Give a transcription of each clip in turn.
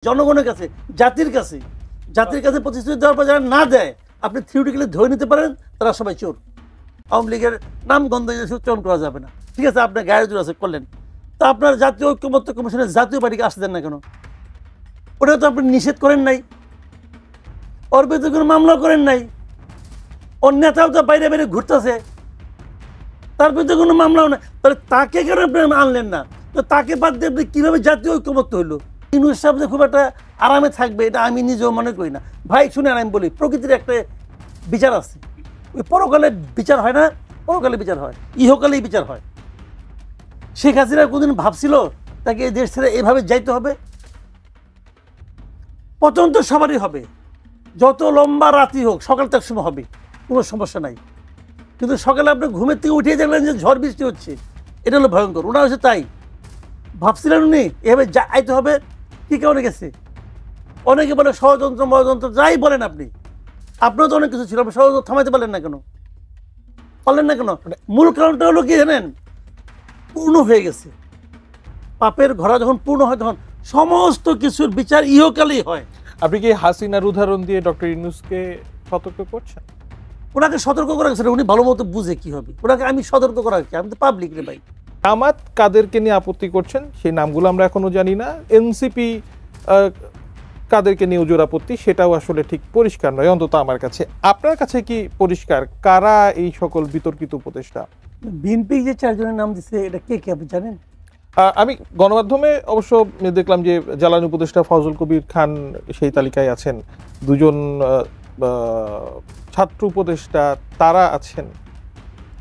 জনগণের কাছে, জাতির কাছে প্রতিশ্রুতি দেওয়ার পর যারা না দেয়, আপনি থিওরিটিক্যালি ধরে নিতে পারেন তারা সবাই চোর। আওয়ামী লীগের নাম গন্ধ উচ্চারণ করা যাবে না, ঠিক আছে, আপনার গায়ের জোর আছে করলেন, তা আপনার জাতীয় ঐক্যমত্য কমিশনের জাতীয় পার্টিকে আসতে দেন না কেন? ওটা তো আপনি নিষেধ করেন নাই, ওর বিরুদ্ধে কোনো মামলা করেন নাই, ওর নেতাও তো বাইরে বাইরে ঘুরতেছে, তার বিরুদ্ধে কোনো মামলাও নেই, তাহলে তাকে কেন আপনি আনলেন না? তো তাকে বাদ দিয়ে আপনি কীভাবে জাতীয় ঐক্যমত্য হইলো? ইউনূস সাহেব যে খুব একটা আরামে থাকবে এটা আমি নিজেও মনে করি না। ভাই শুনেন, আমি বলি, প্রকৃতির একটা বিচার আছে, ওই পরকালে বিচার হয় না, পরকালে বিচার হয়, ইহকালেই বিচার হয়। শেখ হাসিনা কোনদিন ভাবছিল তাকে এই দেশ ছেড়ে এভাবে যাইতে হবে? পতন তো সবারই হবে, যত লম্বা রাতি হোক, সকাল তো একসময় হবে, কোনো সমস্যা নাই। কিন্তু সকালে আপনি ঘুমের থেকে উঠিয়ে দেখলেন যে ঝড় বৃষ্টি হচ্ছে, এটা হলো ভয়ঙ্কর। ওনার হচ্ছে তাই ভাবছিলেন উনি এভাবে যাইতে হবে। কি কারণে গেছে? অনেকে বলে ষড়যন্ত্র মড়যন্ত্র, যাই বলেন আপনি, আপনারও তো অনেক কিছু ছিল, আপনি ষড়যন্ত্র থামাইতে পারলেন না কেন? মূল কারণটা হলো কি জানেন? পূর্ণ হয়ে গেছে, পাপের ঘোড়া যখন পূর্ণ হয় তখন সমস্ত কিছুর বিচার ইহকালেই হয়। আপনি কি হাসিনার উদাহরণ দিয়ে ডক্টর ইউনূসকে সতর্ক করছেন? ওনাকে সতর্ক করা গেছে, উনি ভালো মতো বুঝে কি হবে, ওনাকে আমি সতর্ক করা কি? আমি তো পাবলিক রে ভাই। জামাত কাদেরকে নিয়ে আপত্তি করছেন সেই নামগুলো আমরা এখনো জানি না। এনসিপি কাদেরকে নিয়ে ওজোর আপত্তি সেটাও আসলে ঠিক পরিষ্কার নয়, অন্তত আমার কাছে। আপনার কাছে কি পরিষ্কার কারা এই সকল বিতর্কিত উপদেষ্টা? বিএনপি যে চারজনের নাম দিচ্ছে, এটা কে কে আপনি জানেন? আমি গণমাধ্যমে অবশ্য দেখলাম যে জ্বালানি উপদেষ্টা ফজল কবির খান সেই তালিকায় আছেন, দুজন ছাত্র উপদেষ্টা তারা আছেন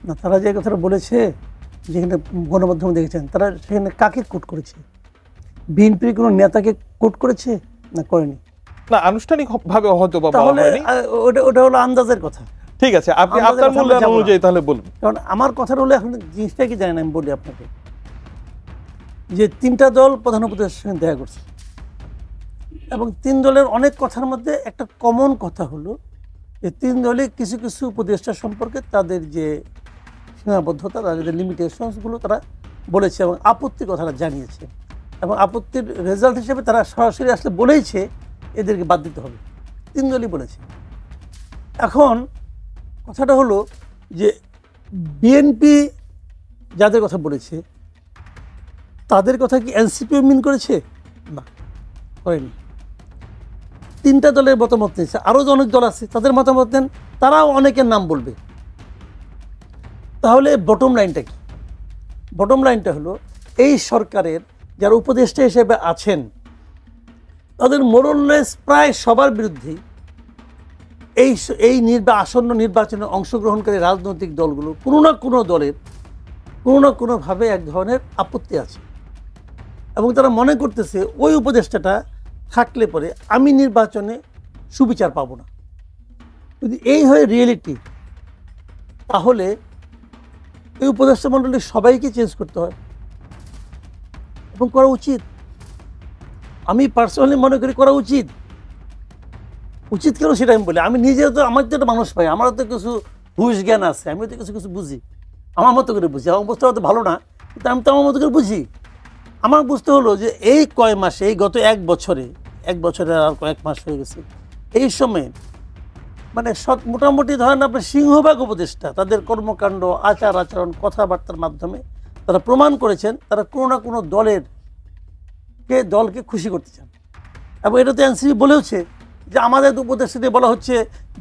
না। তারা যে কথাটা বলেছে, যেখানে গণমাধ্যমে দেখেছেন, তারা সেখানে কাকে কোট করেছে? বিএনপির কোনো নেতাকে কোট করেছে না করেনি? না, আনুষ্ঠানিকভাবে হয়তো বা বলা হয়নি। ওটা হলো আন্দাজের কথা। ঠিক আছে, আপনি আপনার মূল্যায়ন অনুযায়ী তাহলে বলুন। কারণ আমার কথাটা হলো, এখন জিনিসটা কি জানেন, আমি বলি আপনাকে, যে তিনটা দল প্রধান উপদেষ্টার সঙ্গে দেখা করছে, এবং তিন দলের অনেক কথার মধ্যে একটা কমন কথা হলো যে তিন দলে কিছু কিছু উপদেষ্টা সম্পর্কে তাদের যে সীমাবদ্ধতা, তাদের যে লিমিটেশনসগুলো তারা বলেছে এবং আপত্তির কথাটা জানিয়েছে, এবং আপত্তির রেজাল্ট হিসেবে তারা সরাসরি আসলে বলেইছে এদেরকে বাদ দিতে হবে। তিন দলই বলেছে। এখন কথাটা হলো যে বিএনপি যাদের কথা বলেছে তাদের কথা কি এনসিপিও মিন করেছে? না, করেনি। তিনটা দলের মতামত নিয়েছে, আরও যে অনেক দল আছে তাদের মতামত নেন, তারাও অনেকের নাম বলবে। তাহলে বটম লাইনটা কি? বটম লাইনটা হলো, এই সরকারের যারা উপদেষ্টা হিসেবে আছেন তাদের মোরললেস প্রায় সবার বিরুদ্ধেই এই আসন্ন নির্বাচনে অংশগ্রহণকারী রাজনৈতিক দলগুলো কোনো না কোনো দলের কোনো না কোনোভাবে এক ধরনের আপত্তি আছে, এবং তারা মনে করতেছে ওই উপদেষ্টাটা থাকলে পরে আমি নির্বাচনে সুবিচার পাবো না। যদি এই হয় রিয়েলিটি, তাহলে এই উপদেষ্টা মণ্ডলী সবাইকে চেঞ্জ করতে হয় এবং করা উচিত। আমি পার্সোনালি মনে করি করা উচিত। কেন সেটা আমি বলি, আমি নিজে তো, আমার তো একটা মানুষ পাই, আমারও তো কিছু হুশ জ্ঞান আছে, আমিও তো কিছু কিছু বুঝি, আমার মতো করে বুঝি। আমার বুঝতে হয়তো ভালো না, কিন্তু আমি তো আমার মতো করে বুঝি। আমার বুঝতে হলো যে এই কয় মাসে, এই গত এক বছরে আর কয়েক মাস হয়ে গেছে, এই সময়ে মানে মোটামুটি ধরেন আপনার সিংহভাগ উপদেষ্টা তাদের কর্মকাণ্ড, আচার আচরণ, কথাবার্তার মাধ্যমে তারা প্রমাণ করেছেন তারা কোনো না কোনো দলকে খুশি করতে চান। এবং এটা তো এনসিপি বলেওছে যে আমাদের উপদেষ্টা দিয়ে বলা হচ্ছে,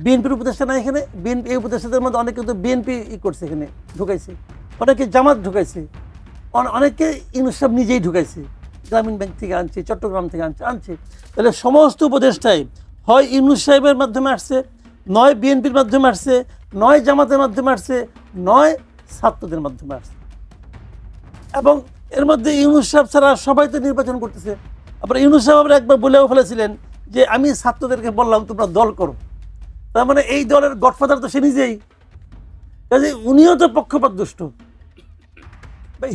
বিএনপির উপদেষ্টা না এখানে, বিএনপি এই উপদেষ্টাদের মধ্যে অনেকে তো বিএনপি করছে, এখানে ঢুকাইছে, অনেকে জামাত ঢুকাইছে, অনেকে ইউনূস সাহেব নিজেই ঢুকাইছে, গ্রামীণ ব্যাংক থেকে আনছে, চট্টগ্রাম থেকে আনছে। তাহলে সমস্ত উপদেষ্টাই হয় ইউনূস সাহেবের মাধ্যমে আসছে, নয় বিএনপির মাধ্যমে আসছে, নয় জামাতের মাধ্যমে আসছে, নয় ছাত্রদের মাধ্যমে আসছে। এবং এর মধ্যে ইউনূস সাহেব ছাড়া সবাই তো নির্বাচন করতেছে। আবার ইউনূস সাহেব আবার একবার বলেও ফেলেছিলেন যে আমি ছাত্রদেরকে বললাম তোমরা দল করো, তার মানে এই দলের গডফাদার তো সে নিজেই, কাজে উনিও তো পক্ষপাত দুষ্ট,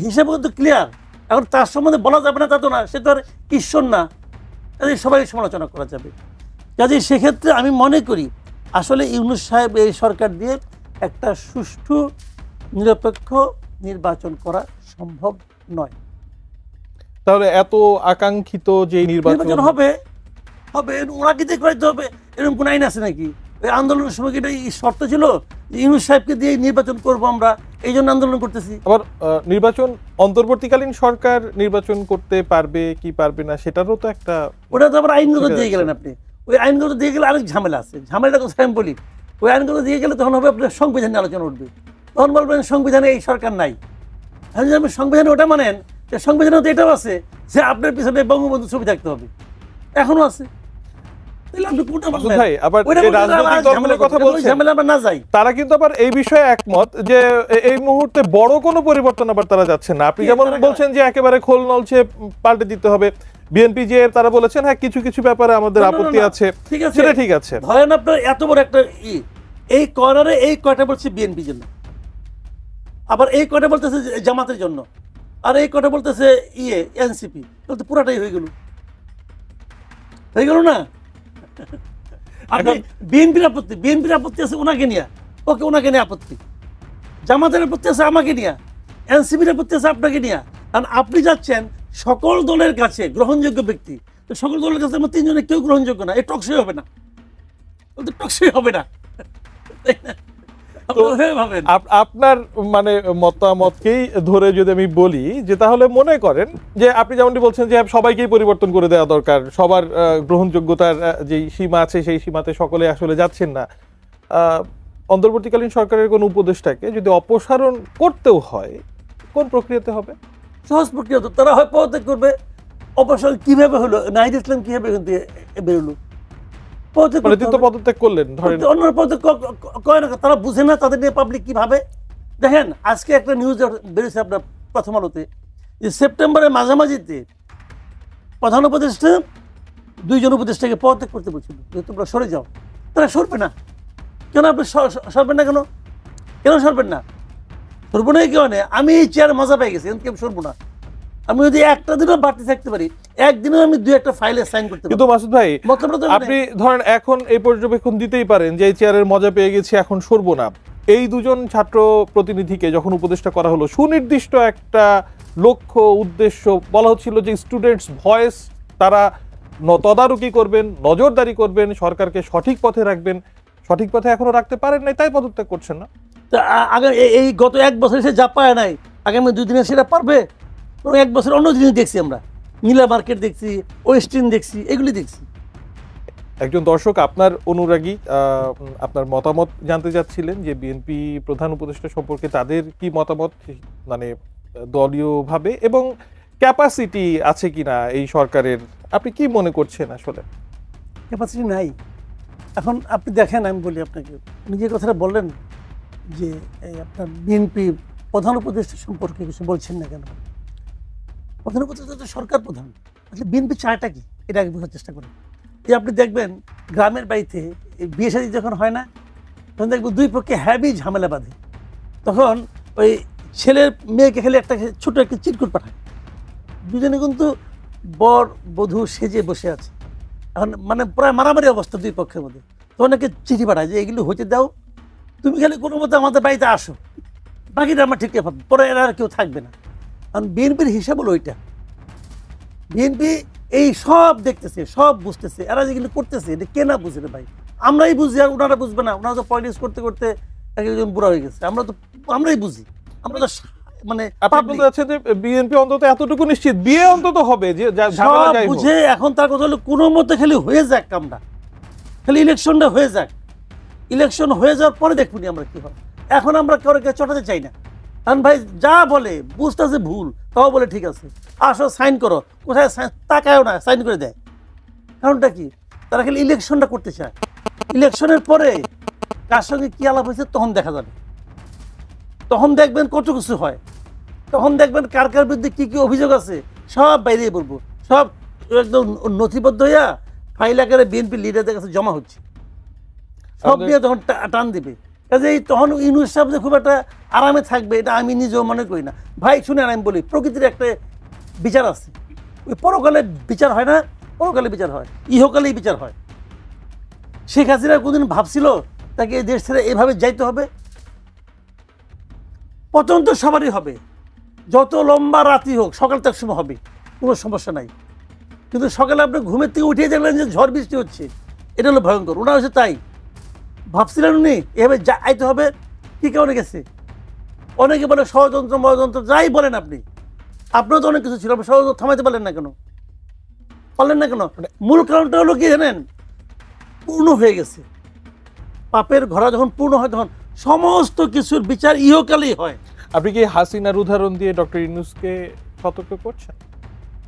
হিসেবে কিন্তু ক্লিয়ার। এখন তার সম্বন্ধে বলা যাবে না তা তো না, সে তো আর ঈশ্বর না, কাজে সবাই সমালোচনা করা যাবে। কাজে সেক্ষেত্রে আমি মনে করি আসলে ইউনূস সাহেব এই সরকার দিয়ে একটা সুষ্ঠু নিরপেক্ষ নির্বাচন করা সম্ভব নয়। তাহলে এত আকাঙ্ক্ষিত যে নির্বাচন হবে, হবে, ওনাকে দিয়ে করাইতে হবে, এরকম কোন আইন আছে নাকি? ওই আন্দোলনের সময় কি এটা শর্ত ছিল যে ইউনূস সাহেবকে দিয়ে নির্বাচন করবো আমরা, এই জন্য আন্দোলন করতেছি? আবার নির্বাচন অন্তর্বর্তীকালীন সরকার নির্বাচন করতে পারবে কি পারবে না সেটারও তো একটা, ওটা তো আবার আইনগত দিয়ে গেলেন আপনি। ওই আইনগত দিয়ে গেলে আরেক ঝামেলা আছে। ঝামেলাটা কোথায় আমি বলি, ওই আইনগত দিয়ে গেলে তখন হবে আপনার সংবিধানে আলোচনা উঠবে, তখন বলবেন সংবিধানে এই সরকার নাই। যদি আপনি সংবিধানে ওটা মানেন, সংবিধানে তো এটাও আছে যে আপনার পিছনে বঙ্গবন্ধু ছবি থাকতে হবে, এখনো আছে। তারা কিন্তু আবার এই বিষয়ে একমত যে এই মুহূর্তে বড় কোনো পরিবর্তন আবার তারা যাচ্ছে না। আপনি যেমন বলছেন যে একেবারে খোল নলছে পাল্টে দিতে হবে, বিএনপি যে তারা বলেছেন হ্যাঁ কিছু কিছু ব্যাপারে আমাদের আপত্তি আছে, সেটা ঠিক আছে। ধরেন আপনার এত বড় একটা এই কর্নারে এই কয়টা বলছে বিএনপির জন্য, আবার এই কয়টা বলতেছে জামাতের জন্য, আর এই কয়টা বলতেছে এনসিপি, তাহলে তো পুরাটাই হয়ে গেল না? বিএনপির আপত্তি আছে ওনাকে নিয়ে, ওনাকে নিয়ে আপত্তি, জামাতের আপত্তি আছে আমাকে নিয়ে, এনসিপির আপত্তি আছে আপনাকে নিয়ে। কারণ আপনি যাচ্ছেন সকল দলের কাছে গ্রহণযোগ্য ব্যক্তি, তো সকল দলের কাছে আমার তিনজনে কেউ গ্রহণযোগ্য না, এই টকশই হবে না, টকশই হবে না। আপনার মানে মতামতকেই ধরে যদি আমি বলি যে তাহলে মনে করেন যে আপনি যেমনটি বলছেন যে সবাইকেই পরিবর্তন করে দেওয়া দরকার, সবার গ্রহণযোগ্যতার যে সীমা আছে সেই সীমাতে সকলে আসলে যাচ্ছেন না, অন্তর্বর্তীকালীন সরকারের কোন উপদেষ্টাকে যদি অপসারণ করতেও হয় কোন প্রক্রিয়াতে হবে? সহজ প্রক্রিয়া, তো তারা হয় পদত্যাগ করবে। অপসারণ কিভাবে হলো? নাহিদ ইসলাম কিভাবে এখান থেকে বেরোলো? পদত্যাগ করলেন, তারা বুঝে না তাদের নিয়ে পাবলিক কি ভাবে। দেখেন আজকে একটা নিউজ বেরিয়েছে আপনার প্রথম আলোতে যে সেপ্টেম্বরের মাঝামাঝিতে প্রধান উপদেষ্টা 2 জন উপদেষ্টাকে পদত্যাগ করতে বলছিল যে তোমরা সরে যাও। তারা সরবে না কেন? আপনি সরবেন না কেন? কেন সরবেন না? সরবো না কেউ নেই, আমি এই চেয়ারে মজা পেয়ে গেছি, কেউ সরবো না। আমি যদি একটা দিনও বাড়তি থাকতে পারি, একদিনও আমি 2-1টা ফাইলে সাইন করতে পারি। কিন্তু মাসুদ ভাই, আপনি ধরেন এখন এই পর্যবেক্ষণ দিতেই পারেন যে এই চেয়ারের মজা পেয়ে গেছি, এখন সরবো না। এই 2 জন ছাত্র প্রতিনিধিকে যখন উপদেষ্টা করা হলো, সুনির্দিষ্ট একটা লক্ষ্য উদ্দেশ্য বলা হচ্ছিল যে স্টুডেন্টস ভয়েস, তারা তদারকি করবেন, নজরদারি করবেন, সরকারকে সঠিক পথে রাখবেন। সঠিক পথে এখনো রাখতে পারেন নাই, তাই পদত্যাগ করছেন না। আগে এই গত 1 বছর সে যা পায় নাই, আগামী 2 দিনে সেটা পারবে? 1 বছর অন্য জিনিস দেখছি আমরা, নীলা মার্কেট দেখছি, ওয়েস্টিন দেখছি, এগুলি দেখছি। একজন দর্শক আপনার অনুরাগী, আপনার মতামত জানতে চাচ্ছিলেন যে বিএনপি প্রধান উপদেষ্টা সম্পর্কে তাদের কি মতামত, মানে দলীয়ভাবে, এবং ক্যাপাসিটি আছে কিনা এই সরকারের, আপনি কি মনে করছেন? আসলে ক্যাপাসিটি নাই। এখন আপনি দেখেন, আমি বলি আপনাকে, উনি যে কথাটা বললেন যে আপনার বিএনপি প্রধান উপদেষ্টা সম্পর্কে কিছু বলছেন না কেন? প্রধান উপদেষ্টা তো সরকার প্রধান, আসলে বিএনপি চায়টা কি এটা আগে বোঝার চেষ্টা করেন। যে আপনি দেখবেন গ্রামের বাড়িতে বিয়ে শাদী যখন হয় না, তখন দেখবেন 2 পক্ষে হ্যাভি ঝামেলা বাঁধে। তখন ওই ছেলের মেয়েকে খেলে একটা ছোট একটা চিরকুট পাঠায়, দুজনে কিন্তু বর বধূ সেজে বসে আছে, এখন মানে প্রায় মারামারি অবস্থা 2 পক্ষের মধ্যে। তখন একে চিঠি পাঠায় যে এগুলো হইতে দাও, তুমি খালি কোনো মতো আমাদের বাড়িতে আসো, বাকিটা আমরা ঠিক পাবো, পরে এরা আর কেউ থাকবে না। কারণ বিএনপির হিসাব হলো ওইটা। বিএনপি এই সব দেখতেছে, সব বুঝতেছে, এরা যেগুলো করতেছে এটা কে না বুঝে রে ভাই? আমরাই বুঝি, আর ওনারা বুঝবে না? ওনারা তো পলিটিক্স করতে করতে একজন বুড়া হয়ে গেছে, আমরাই বুঝি। আমরা তো মানে বিএনপি অন্তত এতটুকু নিশ্চিত বিয়ে অন্তত হবে যে বুঝে। এখন তার কথা হলো কোনো মতে খালি হয়ে যাক কামটা, খালি ইলেকশনটা হয়ে যাক, ইলেকশন হয়ে যাওয়ার পরে দেখুনি আমরা কি হয়। এখন আমরা কাউকে চটাতে চাই না, কারণ ভাই যা বলে বুঝতেছে ভুল, তাও বলে ঠিক আছে, আসো সাইন করো, কোথায় তাকায়ও না, সাইন করে দেয়। কারণটা কি? তারা খালি ইলেকশনটা করতে চায়। ইলেকশনের পরে কার সঙ্গে কি আলাপ হয়েছে তখন দেখা যাবে, তখন দেখবেন কত কিছু হয়, তখন দেখবেন কার কার বিরুদ্ধে কি কি অভিযোগ আছে সব বাইরে বলবো, সব একদম নথিবদ্ধ হইয়া ফাইল আকারে বিএনপি লিডারদের কাছে জমা হচ্ছে, সব নিয়ে তখন টান দিবে। কাজেই তখন ইউনূস সাহেব যে খুব একটা আরামে থাকবে এটা আমি নিজেও মনে করি না। ভাই শুনেন, আমি বলি প্রকৃতির একটা বিচার আছে, ওই পরকালে বিচার হয় না, পরকালে বিচার হয়, ইহকালেই বিচার হয়। শেখ হাসিনা কোনদিন ভাবছিল তাকে এই দেশ ছেড়ে এভাবে যাইতে হবে? পতন তো সবারই হবে, যত লম্বা রাতি হোক সকাল তার সময় হবে, কোনো সমস্যা নাই। কিন্তু সকালে আপনি ঘুমের থেকে উঠিয়ে দেখলেন যে ঝড় বৃষ্টি হচ্ছে, এটা হলো ভয়ঙ্কর। ওনার হচ্ছে তাই ভাবছিলেন উনি এভাবে আইতে হবে। কি কারণে গেছে? অনেকে বলে ষড়যন্ত্র মড়যন্ত্র, যাই বলেন আপনি, আপনারও তো অনেক কিছু ছিল, আপনি ষড়যন্ত্র থামাইতে পারলেন না কেন? পারলেন না কেন? মূল কারণটা হলো কি জানেন? পূর্ণ হয়ে গেছে। পাপের ঘোড়া যখন পূর্ণ হয় তখন সমস্ত কিছুর বিচার ইহকালেই হয়। আপনি কি হাসিনার উদাহরণ দিয়ে ডক্টর ইউনূসকে সতর্ক করছেন?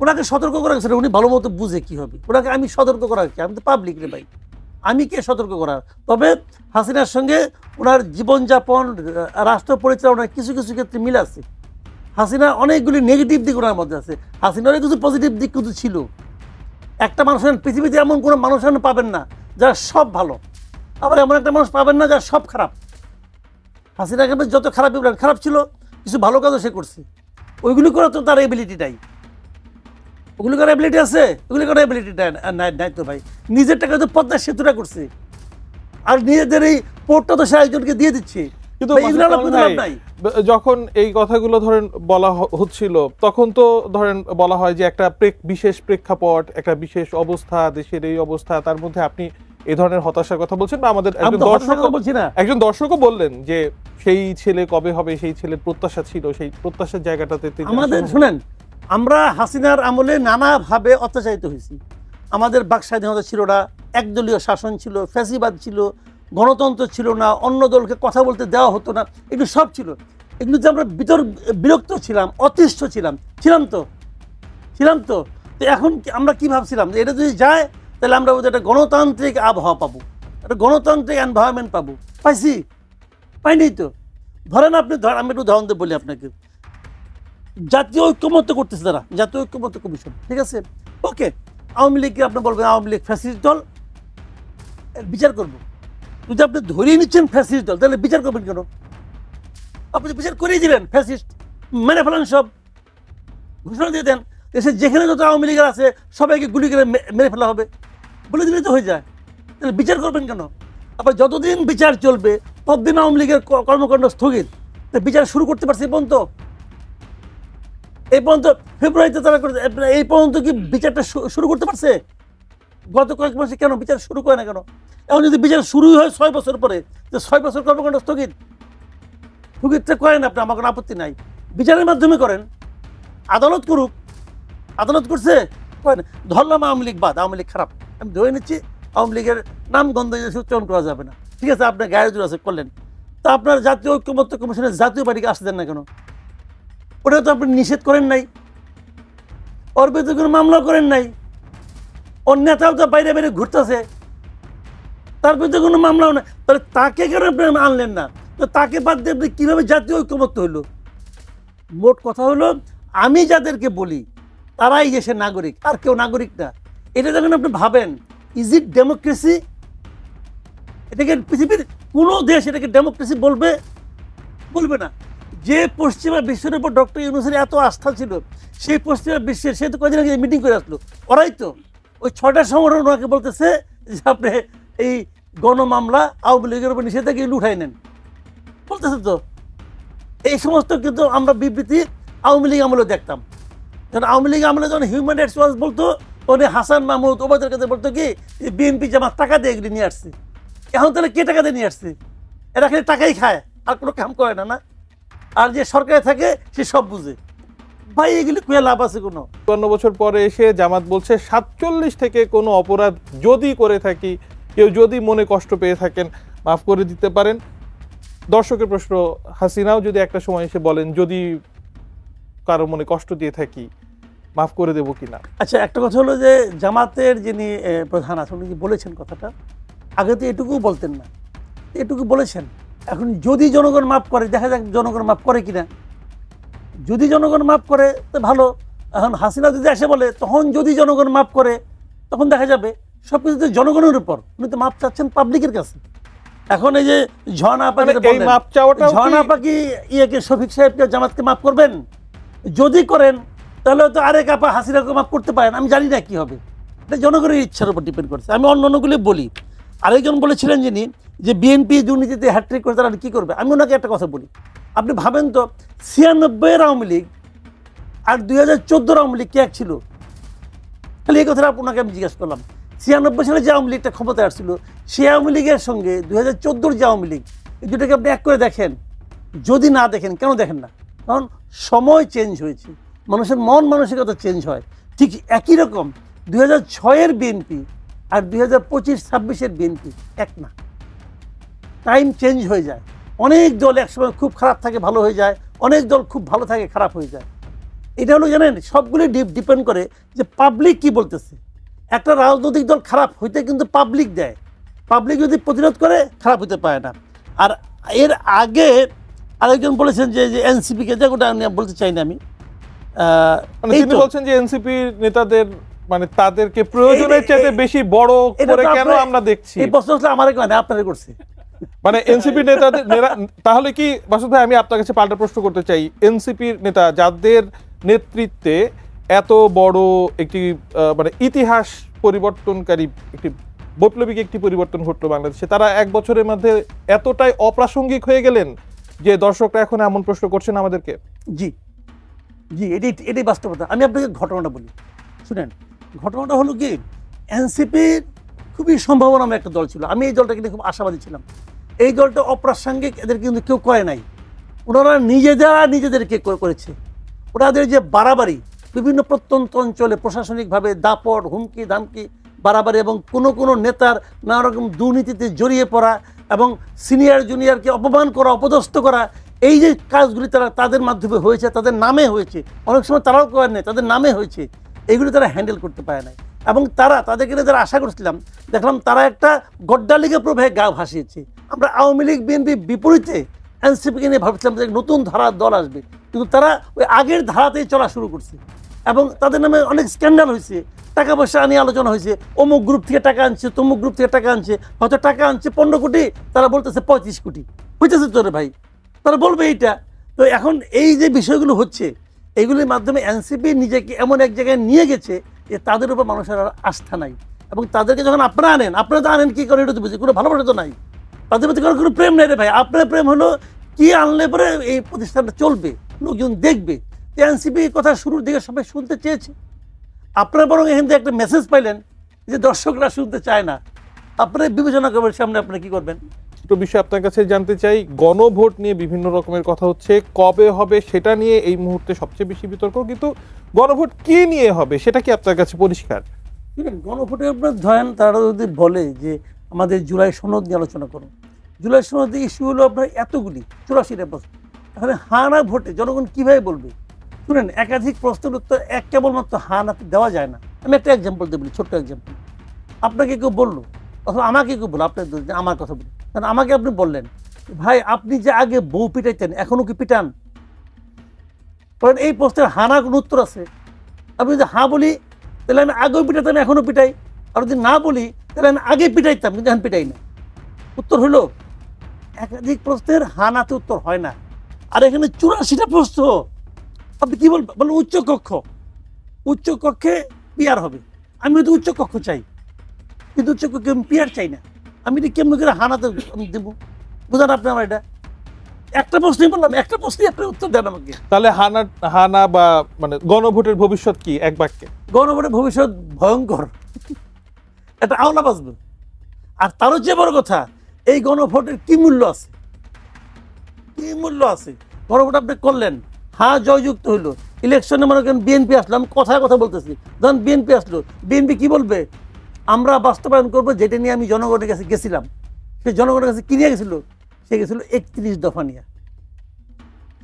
ওনাকে সতর্ক করা গেছে, উনি ভালো মতো বুঝে কি হবে। ওনাকে আমি সতর্ক করা কি? আমি তো পাবলিক রে ভাই, আমি কে সতর্ক করার? তবে হাসিনার সঙ্গে ওনার জীবনযাপন, রাষ্ট্র পরিচালনার কিছু কিছু ক্ষেত্রে মিল আছে। হাসিনার অনেকগুলি নেগেটিভ দিক ওনার মধ্যে আছে, হাসিনারও কিছু পজিটিভ দিক কিন্তু ছিল। একটা মানুষ পৃথিবীতে এমন কোনো মানুষ পাবেন না যারা সব ভালো, আবার এমন একটা মানুষ পাবেন না যারা সব খারাপ। হাসিনাকে যত খারাপ খারাপ ছিল, কিছু ভালো কাজও সে করছে। ওইগুলি করার তো তার এবিলিটি নাই। ওগুলি করার এবিলিটি আছে, ওগুলি করার এবিলিটি নাই তো ভাই। নিজের টাকা তো পদ্মা সেতুটা করছে, আর নিজেদের এই পোর্টটা তো সে একজনকে দিয়ে দিচ্ছে। কিন্তু যখন এই কথাগুলো ধরেন বলা হচ্ছিল, তখন তো ধরেন বলা হয় যে একটা বিশেষ প্রেক্ষাপট, একটা বিশেষ অবস্থা, দেশের এই অবস্থা, তার মধ্যে আপনি এই ধরনের হতাশার কথা বলছেন। বা আমাদের একজন দর্শকও বললেন যে সেই ছেলে কবে হবে, সেই ছেলের প্রত্যাশা ছিল, সেই প্রত্যাশার জায়গাটাতে আমাদের শুনেন, আমরা হাসিনার আমলে নানাভাবে অত্যাচারিত হয়েছি। আমাদের বাক স্বাধীনতা ছিল না, একদলীয় শাসন ছিল, ফ্যাসিবাদ ছিল, গণতন্ত্র ছিল না, অন্য দলকে কথা বলতে দেওয়া হতো না, এগুলো সব ছিল। এগুলোতে আমরা বিরক্ত ছিলাম, অতিষ্ঠ ছিলাম তো। তো এখন আমরা কি ভাবছিলাম যে এটা যদি যায় তাহলে আমরা একটা গণতান্ত্রিক আবহাওয়া পাবো, একটা গণতান্ত্রিক এনভায়রনমেন্ট পাবো। পাইনি তো। ধরেন আমি একটু উদাহরণ দিয়ে বলি আপনাকে। জাতীয় ঐক্যমত্য করতেছে তারা, জাতীয় ঐক্যমত্য কমিশন, ঠিক আছে, ওকে। আওয়ামী লীগকে আপনি বলবেন আওয়ামী লীগ ফ্যাসিস্ট দল, বিচার করবো। যদি আপনি ধরিয়ে নিচ্ছেন ফ্যাসিস্ট দল, তাহলে বিচার করবেন কেন? আপনি বিচার করেই দিলেন ফ্যাসিস্ট, মেরে ফেলেন, সব ঘোষণা দিয়ে দেন, দেশে যেখানে যত আওয়ামী লীগের আছে সবাইকে গুলি করে মেরে ফেলা হবে, বলে দিলে তো হয়ে যায়। তাহলে বিচার করবেন কেন? আবার যতদিন বিচার চলবে ততদিন আওয়ামী লীগের কর্মকাণ্ড স্থগিত। বিচার শুরু করতে পারছে এই পর্যন্ত ফেব্রুয়ারিতে তারা এই পর্যন্ত কি বিচারটা শুরু করতে পারছে? গত কয়েক মাসে কেন বিচার শুরু করে না কেন? এখন যদি বিচার শুরুই হয় 6 বছর পরে, যে 6 বছর কর্মকাণ্ড স্থগিতটা করেন আপনি, আমার কোনো আপত্তি নাই, বিচারের মাধ্যমে করেন, আদালত করুক। আদালত করছে, করেন। ধরলাম আওয়ামী লীগ বাদ, আওয়ামী লীগ খারাপ, আমি ধরে নিচ্ছি আওয়ামী লীগের নাম গন্ধ উচ্চারণ করা যাবে না, ঠিক আছে, আপনার গায়ের জোর আছে, করলেন। তা আপনার জাতীয় ঐক্যমত্য কমিশনের জাতীয় পার্টিকে আসতে দেন না কেন? ওটা তো আপনি নিষেধ করেন নাই, ওর বিরুদ্ধে কোনো মামলা করেন নাই, ওর নেতাও তো বাইরে বাইরে ঘুরতেছে, তার বিরুদ্ধে কোনো মামলাও নাই, তাহলে তাকে কেন আপনি আনলেন না? তো তাকে বাদ দিয়ে আপনি কীভাবে জাতীয় ঐক্যমত্য হইল? মোট কথা হলো, আমি যাদেরকে বলি তারাই দেশের নাগরিক, আর কেউ নাগরিক না। এটা যখন আপনি ভাবেন, ইজ ইট ডেমোক্রেসি? এটাকে পৃথিবীর কোনো দেশ এটাকে ডেমোক্রেসি বলবে না। যে পশ্চিমা বিশ্বের উপর ডক্টর ইউনূসের এত আস্থা ছিল, সেই পশ্চিমা বিশ্বের, সে তো কদিন আগে মিটিং করে আসলো, ওরাই তো ওই 6টার সংগঠন ওনাকে বলতেছে যে আপনি এই গণমামলা আওয়ামী লীগের উপর নিষেধাজ্ঞা উঠাই নেন, বলতেছে তো। এই সমস্ত কিন্তু আমরা বিবৃতি আওয়ামী লীগ আমলে দেখতাম। যখন আওয়ামী লীগ আমলে যখন হিউম্যান রাইটস ওয়াচ বলতো, তখন হাসান মাহমুদ ওবায়দের কাছে বলতো কি, বিএনপি জামাত টাকা দিয়ে এগুলি নিয়ে আসছে। এখন তাহলে কে টাকা দিয়ে নিয়ে আসছে? এরা খালি টাকাই খায়, আর কোনো কাম করে না, না? আর যে সরকারে থাকে সে সব বুঝে। ভাই এগুলি কুয়া লাভ আছে কোনো? 52 বছর পরে এসে জামাত বলছে 47 থেকে কোনো অপরাধ যদি করে থাকি, কেউ যদি মনে কষ্ট পেয়ে থাকেন, মাফ করে দিতে পারেন। দর্শকের প্রশ্ন, হাসিনাও যদি একটা সময় এসে বলেন যদি কারো মনে কষ্ট দিয়ে থাকি, মাফ করে দেবো কিনা? আচ্ছা, একটা কথা হলো যে জামাতের যিনি প্রধান আছেন, উনি বলেছেন কথাটা, আগে তো এটুকু বলতেন না, এটুকু বলেছেন। এখন যদি জনগণ মাফ করে, দেখা যাক জনগণ মাফ করে কিনা। যদি জনগণ মাফ করে তো ভালো। এখন হাসিনা যদি এসে বলে, তখন যদি জনগণ মাফ করে, তখন দেখা যাবে সব কিছু তো জনগণের উপর। উনি তো মাফ চাচ্ছেন পাবলিকের কাছে। এখন এই যে ঝর্ণা আপা কি ইয়েকে, শফিক সাহেবকে, জামাতকে মাফ করবেন? যদি করেন তাহলে তো আরেক আপা হাসিনাকে মাফ করতে পারেন, আমি জানি না কি হবে, এটা জনগণের ইচ্ছার উপর ডিপেন্ড করছে। আমি অন্যগুলি বলি। আরেকজন বলেছিলেন যিনি, যে বিএনপি দুর্নীতিতে হ্যাট্রিক করে তারা কী করবে। আমি ওনাকে একটা কথা বলি, আপনি ভাবেন তো 96-এর আওয়ামী লীগ আর 2014 আওয়ামী লীগ কে এক ছিল? খালি এই কথাটা আপনাকে আমি জিজ্ঞেস করলাম। 96 সালে যে আওয়ামী লীগটা ক্ষমতায় আসছিল, সেই আওয়ামী লীগের সঙ্গে 2014 যে আওয়ামী লীগ, এই দুটাকে আপনি এক করে দেখেন। যদি না দেখেন, কেন দেখেন না? কারণ সময় চেঞ্জ হয়েছে, মানুষের মন মানসিকতা চেঞ্জ হয়। ঠিক একই রকম 2006-এর বিএনপি আর 2025-26-এর বিএনপি এক না। টাইম চেঞ্জ হয়ে যায়। অনেক দল একসময় খুব খারাপ থাকে, ভালো হয়ে যায়, অনেক দল খুব ভালো থাকে, খারাপ হয়ে যায়। এটা হলো জানেন, সবগুলি ডিপেন্ড করে যে পাবলিক কি বলতেছে। একটা রাজনৈতিক দল খারাপ হইতে কিন্তু পাবলিক দেয়, পাবলিক যদি প্রতিরোধ করে খারাপ হতে পারে না। আর এর আগে আরেকজন বলেছেন যে এনসিপিকে, যে ওটা আমি বলতে চাই না আমি, তিনি বলছেন যে এনসিপি নেতাদের মানে তাদেরকে প্রয়োজনের চাইতে বেশি বড় করে কেন আমরা দেখছি। এই প্রশ্ন আসলে আমার মানে আপনারা করছে, মানে এনসিপি নেতাদের তাহলে কি মাসুদ ভাই, আমি আপনার কাছে পাল্টা প্রশ্ন করতে চাই, এনসিপির নেতা যাদের নেতৃত্বে এত বড় একটি মানে ইতিহাস পরিবর্তনকারী একটি বৈপ্লবিক একটি পরিবর্তন ঘটলো বাংলাদেশে, তারা এক বছরের মধ্যে এতটাই অপ্রাসঙ্গিক হয়ে গেলেন যে দর্শকরা এখন এমন প্রশ্ন করছেন আমাদেরকে? জি জি, এটাই বাস্তবতা। আমি আপনাকে ঘটনাটা বলি, শুনেন। ঘটনাটা হলো কি, এনসিপির খুবই সম্ভাবনাময় একটা দল ছিল। আমি এই দলটাকে নিয়ে খুব আশাবাদী ছিলাম। এই দলটা অপ্রাসঙ্গিক, এদের কিন্তু কেউ করে নাই। ওনারা নিজেদেরকে করেছে। ওনাদের যে বাড়াবাড়ি, বিভিন্ন প্রত্যন্ত অঞ্চলে প্রশাসনিকভাবে দাপট, হুমকি ধামকি, বাড়াবাড়ি, এবং কোনো নেতার নানা রকম দুর্নীতিতে জড়িয়ে পড়া, এবং সিনিয়র জুনিয়রকে অপমান করা, অপদস্থ করা, এই যে কাজগুলি তাদের মাধ্যমে হয়েছে, তাদের নামে হয়েছে। অনেক সময় তারাও করেন নাই, তাদের নামে হয়েছে। এইগুলি তারা হ্যান্ডেল করতে পারে নাই। এবং তাদেরকে যারা আশা করছিলাম, দেখলাম তারা একটা গড্ডালিগা প্রভাবে গা ভাসিয়েছে। আমরা আওয়ামী লীগ বিএনপি বিপরীতে এনসিপিকে নিয়ে ভাবছিলাম যে নতুন ধারার দল আসবে, কিন্তু তারা ওই আগের ধারাতেই চলা শুরু করছে। এবং তাদের নামে অনেক স্ক্যান্ডাল হয়েছে, টাকা পয়সা নিয়ে আলোচনা হয়েছে। অমুক গ্রুপ থেকে টাকা আনছে, তমুক গ্রুপ থেকে টাকা আনছে, হয়তো টাকা আনছে 15 কোটি, তারা বলতেছে 35 কোটি হইতেছে। তোরে ভাই, তারা বলবে এইটা। তো এখন এই যে বিষয়গুলো হচ্ছে, এইগুলির মাধ্যমে এনসিপি নিজেকে এমন এক জায়গায় নিয়ে গেছে যে তাদের উপর মানুষের আর আস্থা নাই। এবং তাদেরকে যখন আপনারা তো আনেন কি করে, এটা তো বুঝি, কোনো ভালোবাসা তো নাই তাদের প্রতি, কোনো প্রেম নেই রে ভাই। আপনার প্রেম হলো কি আনলে পরে এই প্রতিষ্ঠানটা চলবে, লোকজন দেখবে। এনসিপি কথা শুরুর দিকে সবাই শুনতে চেয়েছে। আপনারা বরং এখান থেকে একটা মেসেজ পাইলেন যে দর্শকরা শুনতে চায় না। আপনারা বিবেচনা করবেন সামনে আপনারা কি করবেন। দুটো বিষয় আপনার কাছে জানতে চাই। গণভোট নিয়ে বিভিন্ন রকমের কথা হচ্ছে, কবে হবে সেটা নিয়ে এই মুহূর্তে সবচেয়ে বেশি বিতর্ক, কিন্তু গণভোট কি নিয়ে হবে সেটা কি আপনার কাছে পরিষ্কার? গণভোটে আপনার ধরেন, তারা যদি বলে যে আমাদের জুলাই সনদ নিয়ে আলোচনা করুন, জুলাই সনদের ইস্যু হলো আপনার এতগুলি 84টা প্রশ্ন। এখানে হা না ভোটে জনগণ কিভাবে বলবে? শুনেন, একাধিক প্রশ্নের উত্তর কেবলমাত্র হা না দেওয়া যায় না। আমি একটা এক্সাম্পল দিয়ে বলি, ছোট্ট এক্সাম্পল। আপনাকে কেউ বললো, অথবা আমাকে কেউ বললো, আপনার আমার কথা বলি, কারণ আমাকে আপনি বললেন, ভাই আপনি যে আগে বউ পিটাইতেন এখনো কি পিটান? কারণ এই প্রশ্নের হা না কোনো উত্তর আছে? আপনি যদি হা বলি তাহলে আমি আগেও পিটাতাম, এখনো পিটাই। আর যদি না বলি তাহলে আমি আগে পিটাইতাম, কিন্তু এখন পিটাই না। উত্তর হলো, একাধিক প্রশ্নের হা নাতে উত্তর হয় না। আর এখানে 84টা প্রশ্ন, আপনি কি বলবেন? উচ্চ কক্ষে পিয়ার হবে। আমি হয়তো উচ্চ কক্ষ চাই, কিন্তু উচ্চ কক্ষে আমি পিয়ার চাই না। আমি এটা কেমন করে হানাতে আমি দেবো? বুঝান আপনি আমার এটা? একটা প্রশ্নই বললাম, একটা প্রশ্নই আপনার উত্তর দেন আমাকে। তাহলে হানা বা মানে গণভোটের ভবিষ্যৎ কি এক বাক্যে? গণভোটের ভবিষ্যৎ ভয়ঙ্কর, এটা আওলা বাজবে। আর তারও যে বড় কথা, এই গণভোটের কি মূল্য আছে? কি মূল্য আছে? গণভোট আপনি করলেন, হ্যাঁ জয়যুক্ত হইলো, ইলেকশনে মনে করেন বিএনপি আসলো, আমি কথা বলতেছি, ধরেন বিএনপি আসলো, বিএনপি কি বলবে? আমরা বাস্তবায়ন করবো যেটা নিয়ে আমি জনগণের কাছে গেছিলাম। সে জনগণের কাছে কি নিয়ে গেছিল? সে গেছিল 31 দফা নিয়ে।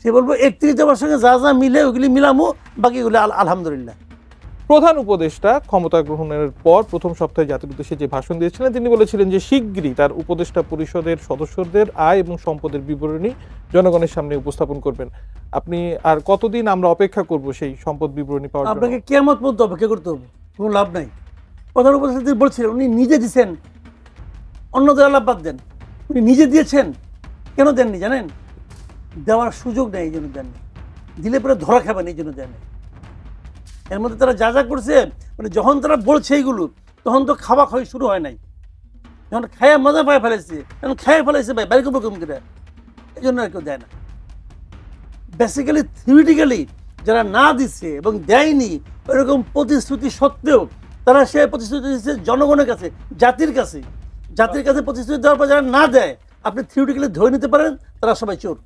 সে বলবো 31 দফার সঙ্গে যা যা মিলে ওইগুলি মিলামো, বাকিগুলি আলহামদুলিল্লাহ। প্রধান উপদেষ্টা ক্ষমতা গ্রহণের পর প্রথম সপ্তাহে জাতির উদ্দেশ্যে যে ভাষণ দিয়েছিলেন, তিনি বলেছিলেন যে শিগগিরই তার উপদেষ্টা পরিষদের সদস্যদের আয় এবং সম্পদের বিবরণী জনগণের সামনে উপস্থাপন করবেন। আপনি আর কতদিন আমরা অপেক্ষা করব সেই সম্পদ বিবরণী পাওয়ার জন্য? আপনাকে কিয়ামত পর্যন্ত অপেক্ষা করতে হবে, কোনো লাভ নাই। প্রধান উপদেষ্টা বলছিলেন, উনি নিজে দিচ্ছেন, অন্যদের আলাপ বাদ দেন, উনি নিজে দিয়েছেন। কেন দেননি জানেন? দেওয়ার সুযোগ নেই, এই জন্য দেননি। দিলে পরে ধরা খাবেন, এই জন্য দেননি। এর মধ্যে তারা যা করছে, মানে যখন তারা বলছে এইগুলো, তখন তো খাওয়া খাওয়াই শুরু হয় নাই। যখন খায়া মজা পায়ে ফেলেছে, এখন খাইয়ে ফেলেছে ভাই, বাইরে কম করে, এই জন্য আর কেউ দেয় না। বেসিক্যালি থিওরিটিক্যালি যারা না দিচ্ছে এবং দেয়নি, ওইরকম প্রতিশ্রুতি সত্ত্বেও তারা সে প্রতিশ্রুতি দিচ্ছে জনগণের কাছে, জাতির কাছে। জাতির কাছে প্রতিশ্রুতি দেওয়ার পর যারা না দেয়, আপনি থিওরিটিক্যালি ধরে নিতে পারেন তারা সবাই চোর।